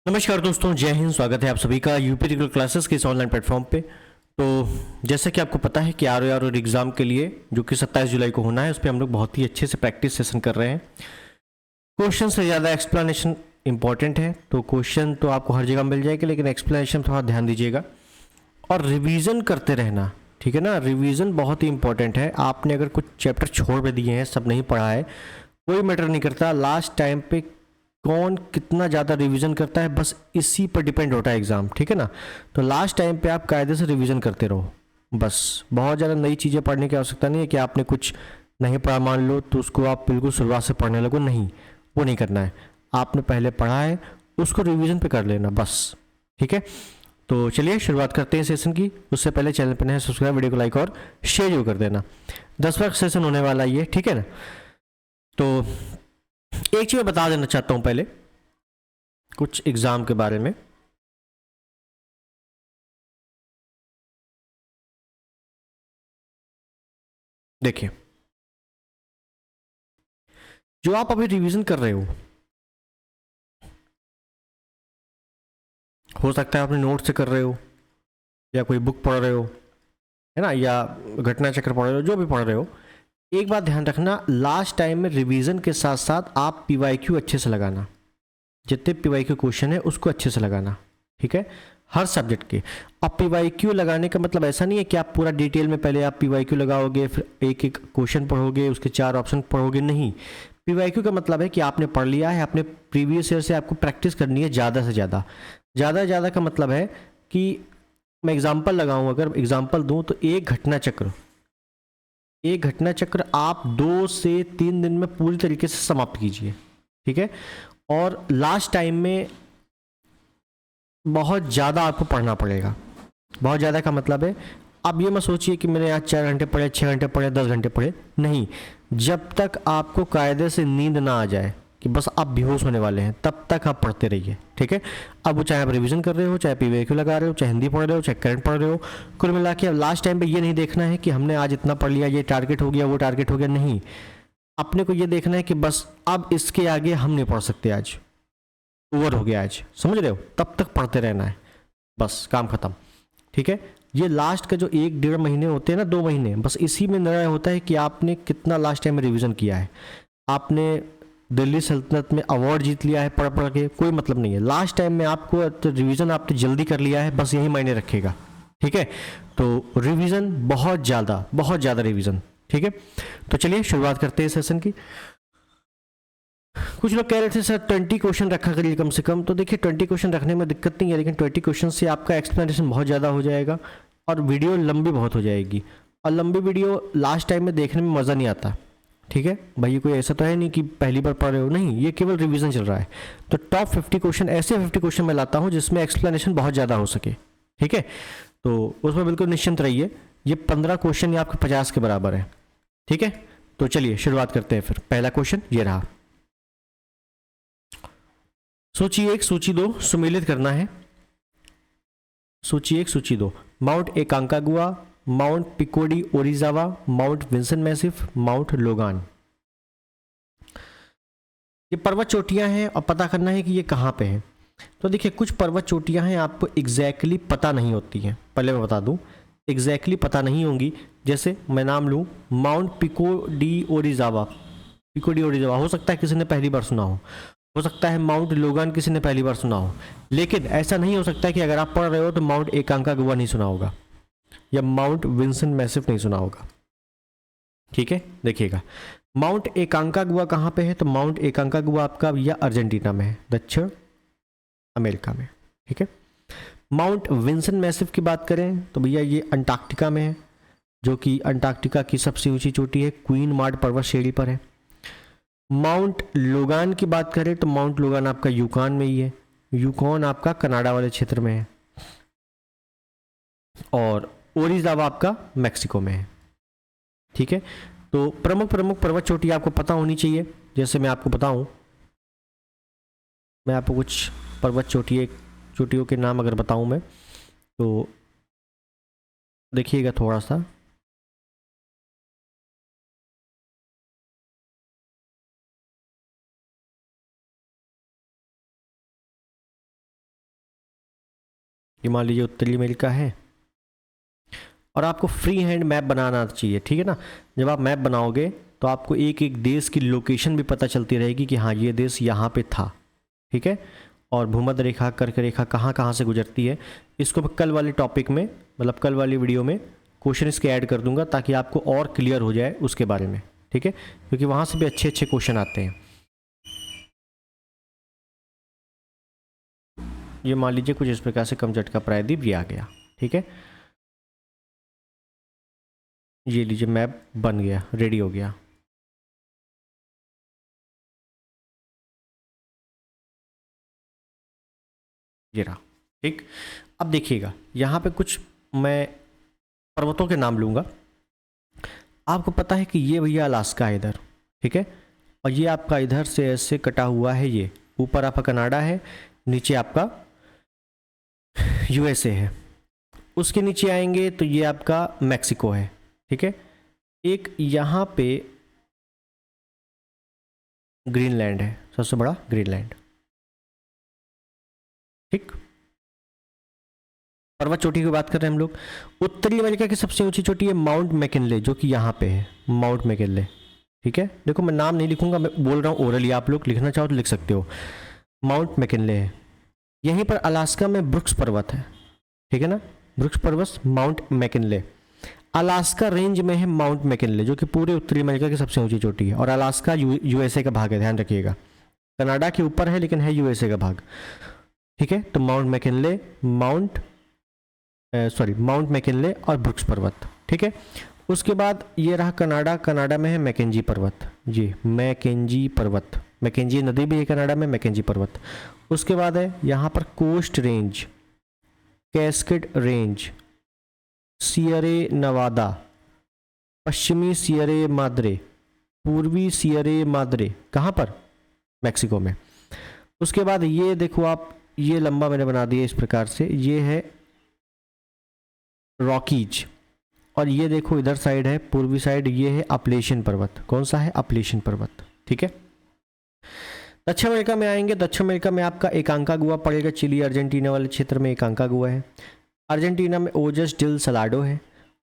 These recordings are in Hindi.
नमस्कार दोस्तों, जय हिंद। स्वागत है आप सभी का यूपी रेगुलर क्लासेस के इस ऑनलाइन प्लेटफॉर्म पे। तो जैसा कि आपको पता है कि आर और एग्ज़ाम के लिए जो कि 27 जुलाई को होना है, उस पर हम लोग बहुत ही अच्छे से प्रैक्टिस सेशन कर रहे हैं। क्वेश्चन से ज़्यादा एक्सप्लेनेशन इंपॉर्टेंट है, तो क्वेश्चन तो आपको हर जगह मिल जाएगा, लेकिन एक्सप्लेनेशन थोड़ा ध्यान दीजिएगा और रिवीजन करते रहना। ठीक है ना, रिवीजन बहुत ही इंपॉर्टेंट है। आपने अगर कुछ चैप्टर छोड़ भी दिए हैं, सब नहीं पढ़ा है, कोई मैटर नहीं करता। लास्ट टाइम पे कौन कितना ज़्यादा रिवीजन करता है, बस इसी पर डिपेंड होता है एग्ज़ाम। ठीक है ना, तो लास्ट टाइम पे आप कायदे से रिवीजन करते रहो। बस बहुत ज़्यादा नई चीज़ें पढ़ने की आवश्यकता नहीं है कि आपने कुछ नहीं पढ़ा मान लो तो उसको आप बिल्कुल शुरुआत से पढ़ने लगो, नहीं, वो नहीं करना है। आपने पहले पढ़ा है उसको रिवीजन पे कर लेना बस। ठीक है, तो चलिए शुरुआत करते हैं सेशन की। उससे पहले चैनल पर नए सब्सक्राइब, वीडियो को लाइक और शेयर जरूर कर देना। 10 सेशन होने वाला ये, ठीक है ना। तो एक चीज़ मैं बता देना चाहता हूँ पहले कुछ एग्ज़ाम के बारे में। देखिए, जो आप अभी रिवीजन कर रहे हो सकता है अपने नोट से कर रहे हो या कोई बुक पढ़ रहे हो, है ना, या घटना चक्र पढ़ रहे हो, जो भी पढ़ रहे हो। एक बात ध्यान रखना, लास्ट टाइम में रिवीजन के साथ साथ आप पीवाईक्यू अच्छे से लगाना। जितने पीवाईक्यू क्वेश्चन है उसको अच्छे से लगाना। ठीक है, हर सब्जेक्ट के। अब पीवाईक्यू लगाने का मतलब ऐसा नहीं है कि आप पूरा डिटेल में पहले आप पीवाईक्यू लगाओगे, फिर एक एक क्वेश्चन पढ़ोगे, उसके 4 ऑप्शन पढ़ोगे, नहीं। पीवाईक्यू का मतलब है कि आपने पढ़ लिया है, आपने प्रीवियस ईयर से आपको प्रैक्टिस करनी है ज़्यादा से ज़्यादा। ज़्यादा से ज़्यादा का मतलब है कि मैं एग्जाम्पल लगाऊं, अगर एग्जाम्पल दूं तो एक घटना चक्र आप 2 से 3 दिन में पूरी तरीके से समाप्त कीजिए। ठीक है, और लास्ट टाइम में बहुत ज़्यादा आपको पढ़ना पड़ेगा। बहुत ज़्यादा का मतलब है, अब ये मत सोचिए कि मैंने आज 4 घंटे पढ़े, 6 घंटे पढ़े, 10 घंटे पढ़े, नहीं। जब तक आपको कायदे से नींद ना आ जाए कि बस आप बेहोश होने वाले हैं, तब तक आप पढ़ते रहिए। ठीक है, अब वो चाहे आप रिवीजन कर रहे हो, चाहे पीवीक्यू लगा रहे हो, चाहे हिंदी पढ़ रहे हो, चाहे करंट पढ़ रहे हो, कुल मिला के अब लास्ट टाइम पे ये नहीं देखना है कि हमने आज इतना पढ़ लिया, ये टारगेट हो गया, वो टारगेट हो गया, नहीं। अपने को ये देखना है कि बस अब इसके आगे हम नहीं पढ़ सकते, आज ओवर हो गया, आज समझ रहे हो, तब तक पढ़ते रहना है, बस काम खत्म। ठीक है, ये लास्ट का जो 1 डेढ़ महीने होते हैं ना, 2 महीने, बस इसी में निर्णय होता है कि आपने कितना लास्ट टाइम में रिवीजन किया है। आपने दिल्ली सल्तनत में अवार्ड जीत लिया है पढ़ पढ़ के, कोई मतलब नहीं है। लास्ट टाइम में आपको तो रिवीजन आपने जल्दी कर लिया है, बस यही मायने रखेगा। ठीक है, तो रिवीजन बहुत ज़्यादा रिवीजन। ठीक है, तो चलिए शुरुआत करते हैं सेशन की। कुछ लोग कह रहे थे सर 20 क्वेश्चन रखा करिए कम से कम। तो देखिए 20 क्वेश्चन रखने में दिक्कत नहीं है, लेकिन 20 क्वेश्चन से आपका एक्सप्लेनेशन बहुत ज़्यादा हो जाएगा और वीडियो लंबी बहुत हो जाएगी, और लंबी वीडियो लास्ट टाइम में देखने में मज़ा नहीं आता। ठीक है भाई, कोई ऐसा तो है नहीं कि पहली बार पढ़ रहे हो, नहीं, ये केवल रिवीजन चल रहा है। तो टॉप 50 क्वेश्चन, ऐसे 50 क्वेश्चन मैं लाता हूँ जिसमें एक्सप्लेनेशन बहुत ज़्यादा हो सके। ठीक है, तो उसमें बिल्कुल निश्चिंत रहिए। ये 15 क्वेश्चन ये आपके 50 के बराबर है। ठीक है, तो चलिए शुरुआत करते हैं। फिर पहला क्वेश्चन ये रहा। सूची 1 सूची 2 सुमेलित करना है। सूची 1 सूची 2, mount Aconcagua, mount Pico de Orizaba, mount Vinson Massif, mount Logan. ये पर्वत चोटियां हैं और पता करना है कि ये कहाँ पे है। तो देखिए, कुछ पर्वत चोटियां हैं आपको एग्जैक्टली पता नहीं होती हैं, पहले मैं बता दूं, एग्जैक्टली पता नहीं होंगी। जैसे मैं नाम लूं, माउंट पिको डी ओरिजावा हो सकता है किसी ने पहली बार सुना हो सकता है माउंट लोगान किसी ने पहली बार सुना हो, लेकिन ऐसा नहीं हो सकता कि अगर आप पढ़ रहे हो तो माउंट एकांकागुआ नहीं सुना होगा या माउंट विंसन मैसिफ नहीं सुना होगा। ठीक है, देखिएगा, माउंट एकांकागुआ कहाँ पे है, तो माउंट एकांकागुआ आपका या अर्जेंटीना में है, दक्षिण अमेरिका में। ठीक है, माउंट विंसन मैसिफ की बात करें तो भैया ये अंटार्कटिका में है, जो कि अंटार्कटिका की सबसे ऊंची चोटी है, क्वीन मार्ड पर्वत श्रेणी पर है। माउंट लोगान की बात करें तो माउंट लोगान आपका यूकान में ही है, यूकॉन आपका कनाडा वाले क्षेत्र में है, और ओरिजावा आपका मैक्सिको में है। ठीक है, तो प्रमुख प्रमुख पर्वत चोटी आपको पता होनी चाहिए। जैसे मैं आपको बताऊं, मैं आपको कुछ पर्वत चोटियों के नाम अगर बताऊं मैं, तो देखिएगा थोड़ा सा। ये मान लीजिए उत्तरी अमेरिका है, और आपको फ्री हैंड मैप बनाना चाहिए, ठीक है ना। जब आप मैप बनाओगे तो आपको एक एक देश की लोकेशन भी पता चलती रहेगी कि हाँ ये देश यहाँ पे था, ठीक है। और भूमध्य रेखा, कर्क रेखा कहाँ कहाँ से गुजरती है, इसको मैं कल वाले टॉपिक में, मतलब कल वाली वीडियो में क्वेश्चन इसके ऐड कर दूंगा, ताकि आपको और क्लियर हो जाए उसके बारे में, ठीक है, क्योंकि वहाँ से भी अच्छे अच्छे क्वेश्चन आते हैं। ये मान लीजिए कुछ इस प्रकार से कमचट का प्रायद्वीप ये आ गया, ठीक है। ये लीजिए मैप बन गया, रेडी हो गया। ये रहा, ठीक। अब देखिएगा यहाँ पे कुछ मैं पर्वतों के नाम लूँगा। आपको पता है कि ये भैया अलास्का है इधर, ठीक है, और ये आपका इधर से ऐसे कटा हुआ है, ये ऊपर आपका कनाडा है, नीचे आपका यूएसए है। उसके नीचे आएंगे तो ये आपका मैक्सिको है, ठीक है। एक यहाँ पे ग्रीनलैंड है, सबसे बड़ा ग्रीनलैंड, ठीक। पर्वत चोटी की बात कर रहे हैं हम लोग। उत्तरी अमेरिका की सबसे ऊंची चोटी है माउंट मैकिनले, जो कि यहाँ पे है, माउंट मैकिनले, ठीक है। देखो मैं नाम नहीं लिखूंगा, मैं बोल रहा हूँ ओरली, आप लोग लिखना चाहो तो लिख सकते हो। माउंट मैकिनले है। यहीं पर अलास्का में ब्रुक्स पर्वत है, ठीक है ना, ब्रुक्स पर्वत माउंट मैकिनले। अलास्का रेंज में है माउंट मैकिनले, जो कि पूरे उत्तरी अमेरिका की सबसे ऊंची चोटी है, और अलास्का यूएसए का भाग है, ध्यान रखिएगा। कनाडा के ऊपर है लेकिन है यूएसए का भाग, ठीक है। तो माउंट मैकिनले, माउंट मैकिनले और ब्रुक्स पर्वत, ठीक है। उसके बाद ये रहा कनाडा, कनाडा में है मैकेंजी पर्वत, जी मैकेंजी पर्वत, मैकेंजी नदी भी है कनाडा में, मैकेंजी पर्वत। उसके बाद है यहाँ पर coast range, cascade range, Sierra Nevada, पश्चिमी सियरे माद्रे, पूर्वी सियरे माद्रे, कहाँ पर, मैक्सिको में। उसके बाद ये देखो आप, ये लंबा मैंने बना दिया इस प्रकार से, ये है रॉकीज, और ये देखो इधर साइड है, पूर्वी साइड, ये है अपलेशियन पर्वत। कौन सा है, अपलेशियन पर्वत, ठीक है। दक्षिण अमेरिका में आएंगे, दक्षिण अमेरिका में आपका एकांकागुआ पड़ेगा, चिली अर्जेंटीना वाले क्षेत्र में एकांकागुआ है। अर्जेंटीना में ओजस डिल सलाडो है,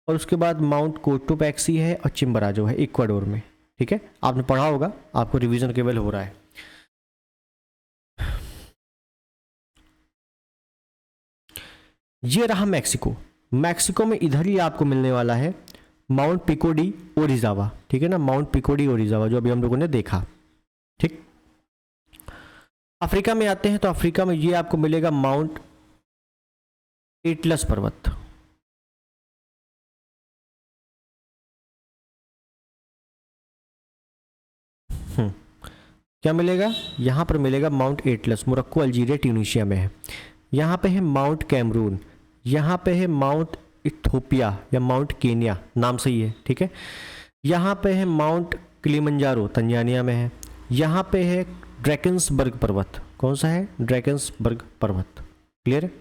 और उसके बाद माउंट कोटोपैक्सी है, और चिम्बराजो है इक्वाडोर में, ठीक है। आपने पढ़ा होगा, आपको रिवीजन केवल हो रहा है। ये रहा मैक्सिको। मैक्सिको में इधर ही आपको मिलने वाला है माउंट पिको डी ओरिजावा, ठीक है ना, माउंट पिको डी ओरिजावा, जो अभी हम लोगों ने देखा, ठीक। अफ्रीका में आते हैं तो अफ्रीका में ये आपको मिलेगा माउंट एटलस पर्वत, क्या मिलेगा, यहां पर मिलेगा mount Atlas, Morocco, Algeria, Tunisia में है। यहाँ पे है माउंट कैमरून, यहाँ पे है माउंट इथोपिया या माउंट केनिया, नाम सही है, ठीक है। यहाँ पे है माउंट किलिमंजारो, तंजानिया में है। यहाँ पे है ड्रैकन्सबर्ग पर्वत, कौन सा है, ड्रैकन्सबर्ग पर्वत, क्लियर है।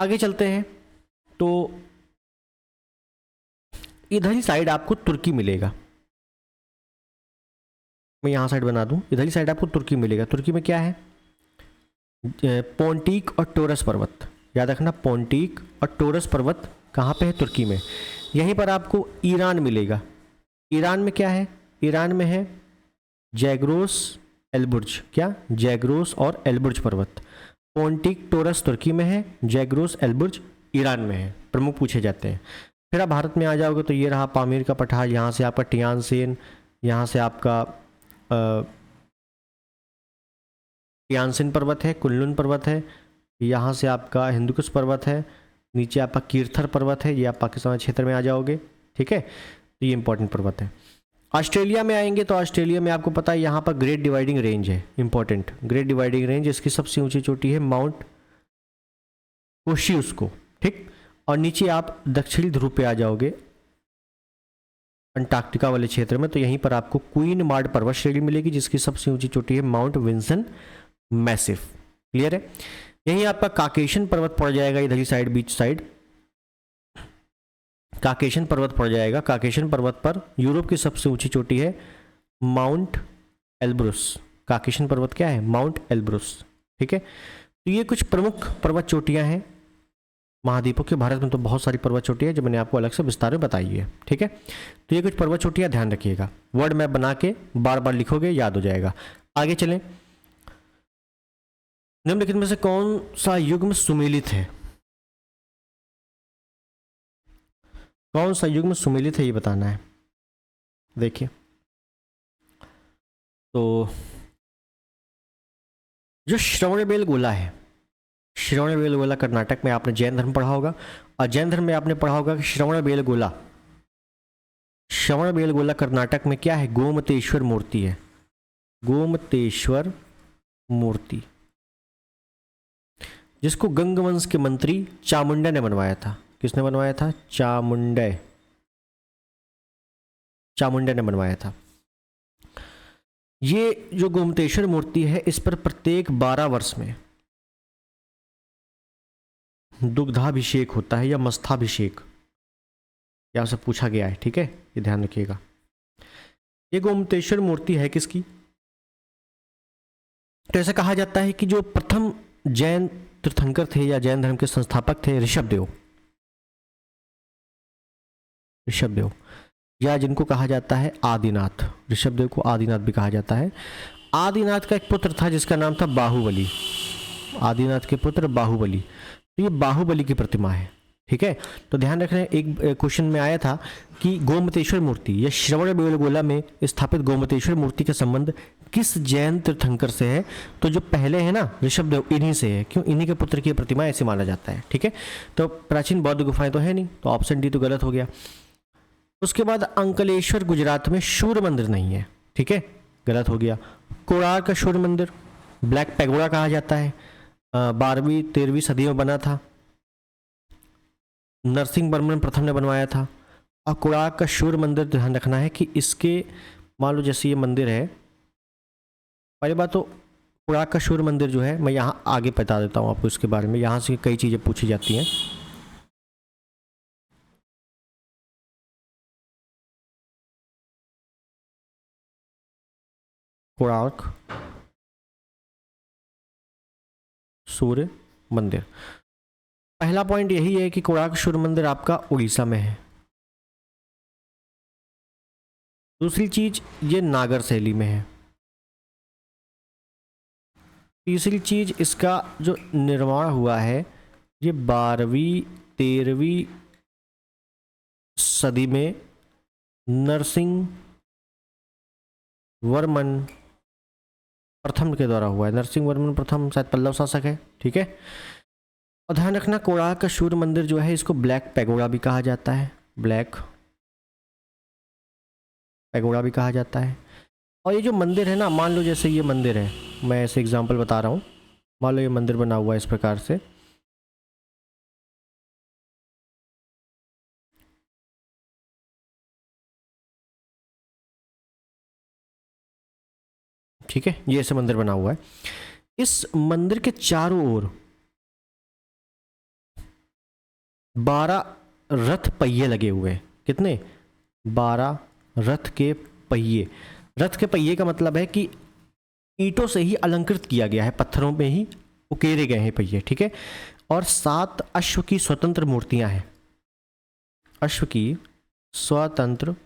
आगे चलते हैं तो इधर ही साइड आपको तुर्की मिलेगा, मैं यहाँ साइड बना दूँ, इधर ही साइड आपको तुर्की मिलेगा। तुर्की में क्या है, पोंटिक और टोरस पर्वत, याद रखना, पोंटिक और टोरस पर्वत कहाँ पे है, तुर्की में। यहीं पर आपको ईरान मिलेगा। ईरान में क्या है, ईरान में है जैग्रोस एलबुर्ज, क्या, जैग्रोस और एलबुर्ज पर्वत। पोंटिक टोरस तुर्की में है, जैग्रोस एलबुर्ज ईरान में है, प्रमुख पूछे जाते हैं। फिर आप भारत में आ जाओगे तो ये रहा पामीर का पठार, यहाँ से आपका टियानसेन, यहाँ से आपका टियानसेन पर्वत है, कुनलुन पर्वत है, यहाँ से आपका हिंदुकुश पर्वत है, नीचे आपका कीर्थर पर्वत है, ये आप पाकिस्तान क्षेत्र में आ जाओगे, ठीक है। तो ये इंपॉर्टेंट पर्वत है। ऑस्ट्रेलिया में आएंगे तो ऑस्ट्रेलिया में आपको पता है यहाँ पर ग्रेट डिवाइडिंग रेंज है, इंपॉर्टेंट ग्रेट डिवाइडिंग रेंज, इसकी सबसे ऊंची चोटी है माउंट कोशियुस्को, ठीक। और नीचे आप दक्षिणी ध्रुव पे आ जाओगे अंटार्कटिका वाले क्षेत्र में, तो यहीं पर आपको क्वीन मार्ड पर्वत श्रेणी मिलेगी, जिसकी सबसे ऊंची चोटी है माउंट विंसन मैसिव, क्लियर है। यहीं आपका काकेशन पर्वत पड़ जाएगा, इधर ही साइड, बीच साइड काकेशन पर्वत पड़ जाएगा। काकेशन पर्वत पर यूरोप की सबसे ऊंची चोटी है माउंट एल्ब्रुस। काकेशन पर्वत क्या है, माउंट एल्ब्रुस, ठीक है। तो ये कुछ प्रमुख पर्वत चोटियां हैं महाद्वीपों के। भारत में तो बहुत सारी पर्वत चोटियां हैं जो मैंने आपको अलग से विस्तार में बताई है, ठीक है। तो ये कुछ पर्वत चोटियां, ध्यान रखिएगा, वर्ड मैप बना के बार बार लिखोगे, याद हो जाएगा। आगे चलें। निम्नलिखित में से कौन सा युग्म सुमेलित है? कौन सा युग्म सुमेलित है ये बताना है। देखिए, तो जो श्रवणबेलगोला है, श्रवणबेलगोला कर्नाटक में आपने जैन धर्म पढ़ा होगा, और जैन धर्म में आपने पढ़ा होगा कि श्रवणबेलगोला कर्नाटक में क्या है? गोमतेश्वर मूर्ति है, गोमतेश्वर मूर्ति, जिसको गंगवंश के मंत्री चामुंडा ने बनवाया था। किसने बनवाया था? चामुंडा ने बनवाया था। ये जो गोमतेश्वर मूर्ति है, इस पर प्रत्येक 12 वर्ष में दुग्धाभिषेक होता है या मस्थाभिषेक, यहाँ से पूछा गया है, ठीक है, ये ध्यान रखिएगा। ये गोमतेश्वर मूर्ति है किसकी? तो ऐसा कहा जाता है कि जो प्रथम जैन तीर्थंकर थे या जैन धर्म के संस्थापक थे ऋषभदेव, या जिनको कहा जाता है आदिनाथ, ऋषभदेव को आदिनाथ भी कहा जाता है। आदिनाथ का एक पुत्र था जिसका नाम था बाहुबली, आदिनाथ के पुत्र बाहुबली। तो ये बाहुबली की प्रतिमा है, ठीक है। तो ध्यान रखना, एक क्वेश्चन में आया था कि गोमतेश्वर मूर्ति या श्रवणबेलगोला में स्थापित गोमतेश्वर मूर्ति का संबंध किस जैन तीर्थंकर से है? तो जो पहले है ना ऋषभदेव, इन्हीं से है। क्यों? इन्हीं के पुत्र की प्रतिमा ऐसे माना जाता है, ठीक है। तो प्राचीन बौद्ध गुफाएं तो है नहीं, तो ऑप्शन डी तो गलत हो गया। उसके बाद अंकलेश्वर गुजरात में सूर्य मंदिर नहीं है, ठीक है, गलत हो गया। कोणार्क का सूर्य मंदिर ब्लैक पैगोडा कहा जाता है, 12वीं 13वीं सदी में बना था, नरसिंहवर्मन प्रथम ने बनवाया था। और कोणार्क का सूर्य मंदिर, ध्यान रखना है कि इसके, मान लो जैसे ये मंदिर है, पहली बात तो कोणार्क का सूर्य मंदिर जो है, मैं यहाँ आगे बता देता हूँ आपको इसके बारे में, यहाँ से कई चीज़ें पूछी जाती हैं। कोणार्क सूर्य मंदिर, पहला पॉइंट यही है कि कोणार्क सूर्य मंदिर आपका उड़ीसा में है। दूसरी चीज, ये नागर शैली में है। तीसरी चीज, इसका जो निर्माण हुआ है ये 12वीं 13वीं सदी में नरसिंह वर्मन प्रथम के द्वारा हुआ है। नरसिंह वर्मन प्रथम शायद पल्लव शासक है, ठीक है। और ध्यान रखना, कोणार्क का सूर्य मंदिर जो है इसको ब्लैक पैगोडा भी कहा जाता है, ब्लैक पैगोडा भी कहा जाता है। और ये जो मंदिर है ना, मान लो जैसे ये मंदिर है, मैं ऐसे एग्जांपल बता रहा हूँ, मान लो ये मंदिर बना हुआ है इस प्रकार से, ठीक है, ये ऐसे मंदिर बना हुआ है। इस मंदिर के चारों ओर 12 रथ पहिए लगे हुए हैं। कितने? 12 रथ के पहिए। रथ के पहिए का मतलब है कि ईंटों से ही अलंकृत किया गया है, पत्थरों में ही उकेरे गए हैं पहिए, ठीक है। और 7 अश्व की स्वतंत्र मूर्तियां हैं, अश्व की स्वतंत्र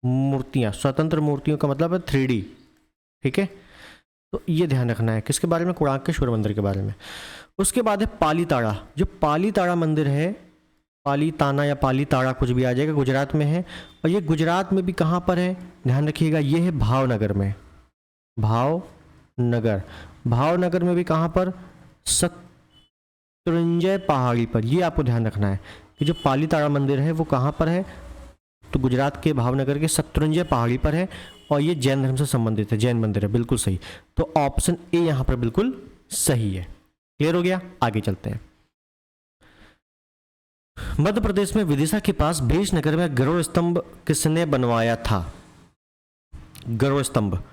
मूर्तियां, स्वतंत्र मूर्तियों का मतलब है 3D, ठीक है। तो ये ध्यान रखना है, किसके बारे में? कोणार्क के सूर्य मंदिर के बारे में। उसके बाद है पालीताड़ा, जो पालीताड़ा मंदिर है, पालीताना या पालीताड़ा कुछ भी आ जाएगा, गुजरात में है। और ये गुजरात में भी कहाँ पर है? ध्यान रखिएगा, ये है भावनगर में, भावनगर में भी कहाँ पर? शत्रुंजय पहाड़ी पर। ये आपको ध्यान रखना है कि जो पालीताड़ा मंदिर है वो कहाँ पर है, तो गुजरात के भावनगर के शत्रुंजय पहाड़ी पर है। और ये जैन धर्म से संबंधित है, जैन मंदिर है, बिल्कुल सही। तो ऑप्शन ए यहाँ पर बिल्कुल सही है। क्लियर हो गया? आगे चलते हैं। मध्य प्रदेश में विदिशा के पास भेषनगर में गरुड़ स्तंभ किसने बनवाया था? गरुड़ स्तंभ,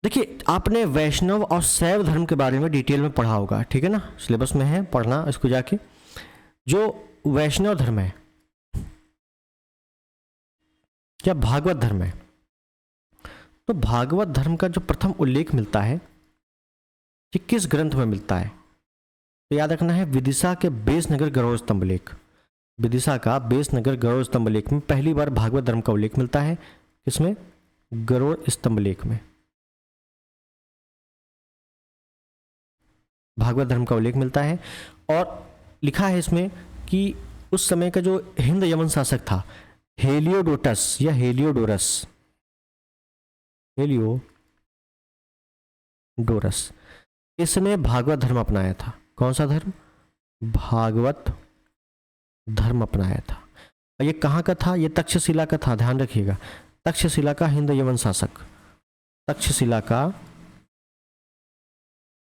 देखिए आपने वैष्णव और शैव धर्म के बारे में डिटेल में पढ़ा होगा, ठीक है ना, सिलेबस में है, पढ़ना इसको जाके। जो वैष्णव धर्म है या भागवत धर्म है, तो भागवत धर्म का जो प्रथम उल्लेख मिलता है ये किस ग्रंथ में मिलता है? तो याद रखना है विदिशा के बेसनगर गरुड़ स्तंभ लेख, विदिशा का बेसनगर गरुड़ स्तंभ लेख में पहली बार भागवत धर्म का उल्लेख मिलता है। किसमें? गरुड़ स्तंभ लेख में भागवत धर्म का उल्लेख मिलता है। और लिखा है इसमें कि उस समय का जो हिंद यमन शासक था हेलियोडोटस या हेलियोडोरस, हेलियोडोरस, इसने भागवत धर्म अपनाया था। कौन सा धर्म? भागवत धर्म अपनाया था। और ये कहाँ का था? ये तक्षशिला का था, ध्यान रखिएगा। तक्षशिला का हिंद यमन शासक, तक्षशिला का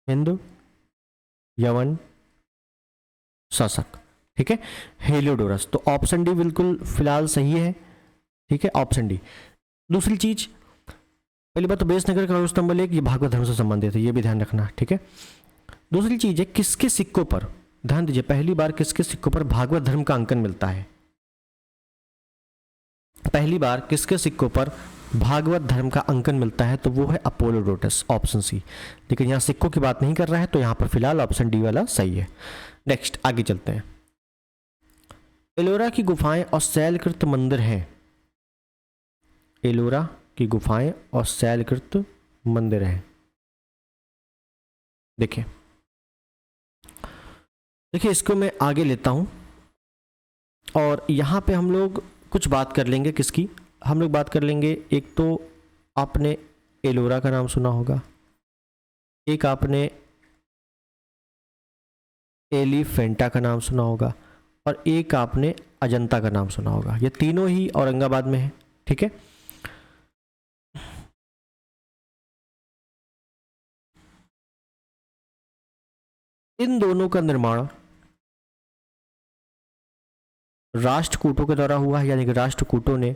हिंद यमन शासक, ठीक है, हेलियोडोरस। तो ऑप्शन डी बिल्कुल फिलहाल सही है, ठीक है, ऑप्शन डी। दूसरी चीज, पहली बात तो बेसनगर का स्तंभ लेख ये भागवत धर्म से संबंधित है, ये भी ध्यान रखना, ठीक है। दूसरी चीज है किसके सिक्कों पर, ध्यान दीजिए, पहली बार किसके सिक्कों पर भागवत धर्म का अंकन मिलता है? पहली बार किसके सिक्कों पर भागवत धर्म का अंकन मिलता है? तो वो है अपोलोडोटस, ऑप्शन सी। लेकिन यहाँ सिक्कों की बात नहीं कर रहा है, तो यहाँ पर फिलहाल ऑप्शन डी वाला सही है। नेक्स्ट आगे चलते हैं। एलोरा की गुफाएं और शैलकृत मंदिर हैं। एलोरा की गुफाएं और शैलकृत मंदिर हैं। देखिए इसको मैं आगे लेता हूं और यहां पे हम लोग कुछ बात कर लेंगे। किसकी हम लोग बात कर लेंगे? एक तो आपने एलोरा का नाम सुना होगा, एक आपने एलिफेंटा का नाम सुना होगा और एक आपने अजंता का नाम सुना होगा। ये तीनों ही औरंगाबाद में है, ठीक है। इन दोनों का निर्माण राष्ट्रकूटों के द्वारा हुआ है, यानी कि राष्ट्रकूटों ने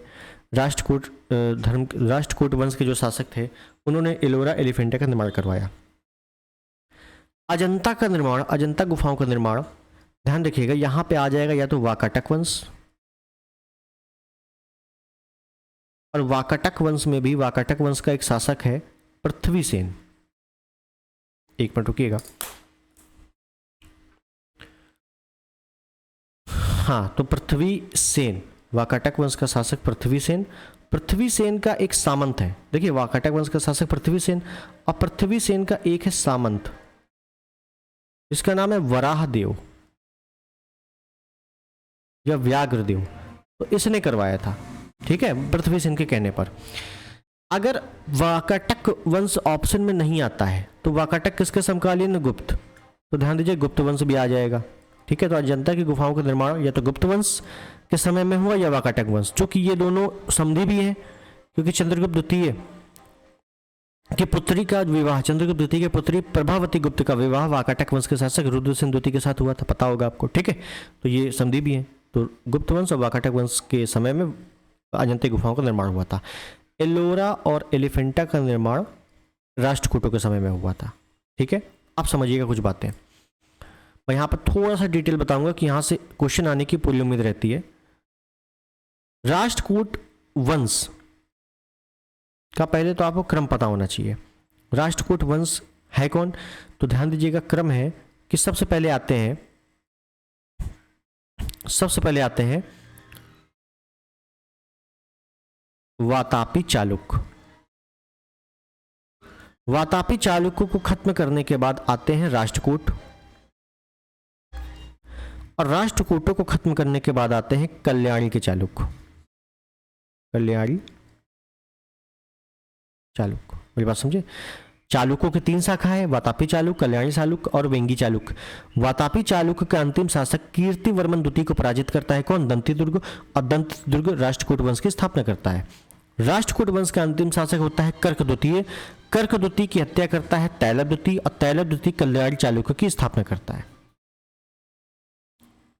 राष्ट्रकूट वंश के जो शासक थे उन्होंने एलोरा एलिफेंटा का निर्माण करवाया। अजंता का निर्माण, अजंता गुफाओं का निर्माण, ध्यान रखिएगा यहां पे आ जाएगा या तो वाकाटक वंश, और वाकाटक वंश में भी वाकाटक वंश का एक शासक है पृथ्वीसेन। एक मिनट रुकिएगा। हाँ, तो पृथ्वीसेन, वाकाटक वंश का शासक पृथ्वीसेन। पृथ्वीसेन का एक सामंत है, देखिए वाकाटक वंश का शासक पृथ्वीसेन और पृथ्वीसेन का एक है सामंत, इसका नाम है वराहदेव या व्याघ्रदेव। तो इसने करवाया था, ठीक है, पृथ्वीसेन के कहने पर। अगर वाकाटक वंश ऑप्शन में नहीं आता है तो वाकाटक किसके समकालीन? गुप्त। तो ध्यान दीजिए गुप्त वंश भी आ जाएगा, ठीक है। तो अजंता की गुफाओं का निर्माण या तो गुप्त वंश के समय में हुआ या वाकाटक वंश, चूंकि ये दोनों समधी भी है, क्योंकि चंद्रगुप्त द्वितीय की पुत्री का विवाह, चंद्रगुप्त द्वितीय की पुत्री प्रभावती गुप्त का विवाह वाकाटक वंश के शासक रुद्रसेन द्वितीय के साथ हुआ था, पता होगा आपको, ठीक है। तो ये समधी भी है। तो गुप्त वंश और वाकाटक वंश के समय में अजंता गुफाओं का निर्माण हुआ था। एलोरा और एलिफेंटा का निर्माण राष्ट्रकूटों के समय में हुआ था, ठीक है। आप समझिएगा कुछ बातें, मैं यहाँ पर थोड़ा सा डिटेल बताऊंगा कि यहाँ से क्वेश्चन आने की पूरी उम्मीद रहती है। राष्ट्रकूट वंश का पहले तो आपको क्रम पता होना चाहिए। राष्ट्रकूट वंश है कौन? तो ध्यान दीजिएगा क्रम है कि सबसे पहले आते हैं वातापी चालुक्य। वातापी चालुक्य को खत्म करने के बाद आते हैं राष्ट्रकूट, और राष्ट्रकूटों को खत्म करने के बाद आते हैं कल्याणी के चालुक्य। कल्याणी चालुक्य, मेरी बात समझे? चालुक्यों की 3 शाखा है, वातापी चालुक्य, कल्याणी चालुक्य और वेंगी चालुक्य। वातापी चालुक्य का अंतिम शासक कीर्तिवर्मन द्वितीय को पराजित करता है। कौन? दंतीदुर्ग। और दंतीदुर्ग राष्ट्रकूट वंश की स्थापना करता है। राष्ट्रकूट वंश का अंतिम शासक होता है कर्क द्वितीय। कर्क द्वितीय की हत्या करता है तैलभ द्वितीय, और तैलभ द्वितीय कल्याणी चालुक्य की स्थापना करता है।